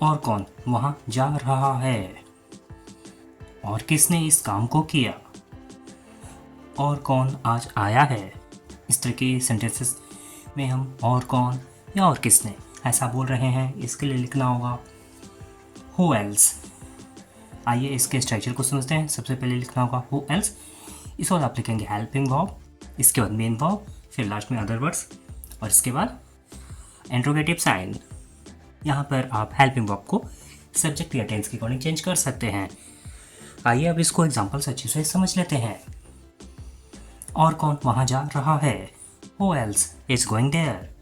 और कौन वहाँ जा रहा है? और किसने इस काम को किया? और कौन आज आया है? इस तरह के सेंटेंसेस में हम और कौन या और किसने ऐसा बोल रहे हैं, इसके लिए लिखना होगा हु एल्स। आइए इसके स्ट्रक्चर को समझते हैं। सबसे पहले लिखना होगा हु एल्स, इसके बाद आप लिखेंगे हेल्पिंग वर्ब, इसके बाद मेन वर्ब, फिर लास्ट में अदर वर्ड्स और इसके बाद इंट्रोगेटिव साइन। यहाँ पर आप हेल्पिंग वर्ब को सब्जेक्ट या टेंस के अकॉर्डिंग चेंज कर सकते हैं। आइए अब इसको एग्जाम्पल अच्छे से समझ लेते हैं। और कौन वहाँ जा रहा है? Who else is going there.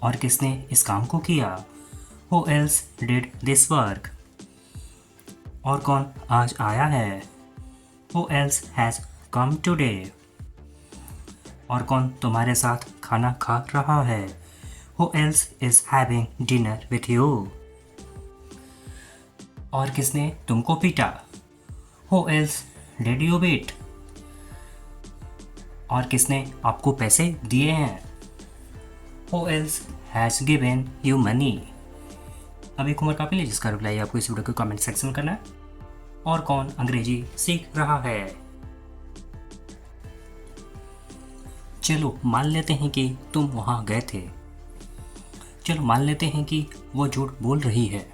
और किसने इस काम को किया? Who else did this work. और कौन आज आया है? Who else has come today. और कौन तुम्हारे साथ खाना खा रहा है? Who else is having dinner with you. और किसने तुमको पीटा? Who else did you beat. और किसने आपको पैसे दिए हैं? Who else has given you money. अब एक उम्र काफी जिसका रिप्लाई आपको इस वीडियो के कमेंट सेक्शन में करना है। और कौन अंग्रेजी सीख रहा है? चलो मान लेते हैं कि तुम वहां गए थे। चलो मान लेते हैं कि वो झूठ बोल रही है।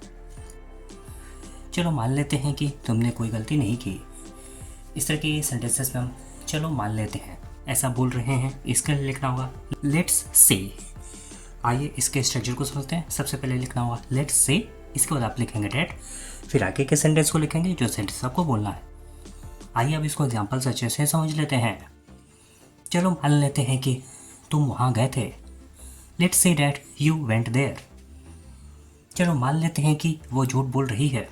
चलो मान लेते हैं कि तुमने कोई गलती नहीं की। इस तरह के सेंटेंसेस में हम चलो मान लेते हैं ऐसा बोल रहे हैं, इसके लिए लिखना होगा लेट्स से। आइए इसके स्ट्रक्चर को समझते हैं। सबसे पहले लिखना होगा लेट्स से, इसके बाद आप लिखेंगे डेट, फिर आगे के सेंटेंस को लिखेंगे जो सेंटेंस आपको बोलना है। आइए अब इसको एग्जाम्पल से अच्छे से समझ लेते हैं। चलो मान लेते हैं कि तुम वहाँ गए थे। Let's say that you went there. चलो मान लेते हैं कि वो झूठ बोल रही है।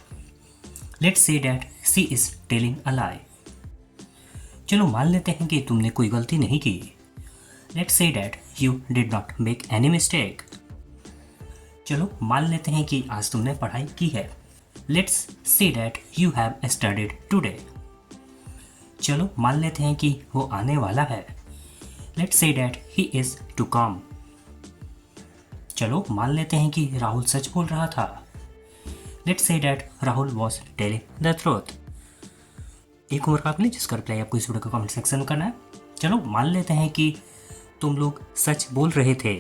Let's say that she is telling a lie. चलो मान लेते हैं कि तुमने कोई गलती नहीं की। Let's say that you did not make any mistake. चलो मान लेते हैं कि आज तुमने पढ़ाई की है। Let's say that you have studied today. चलो मान लेते हैं कि वो आने वाला है। Let's say that he is to come. चलो मान लेते हैं कि राहुल सच बोल रहा था। Let's say that Rahul was telling the truth. एक उम्र का आपने जिसका रिप्लाई आपको इस वीडियो के कमेंट सेक्शन में करना है। चलो मान लेते हैं कि तुम लोग सच बोल रहे थे।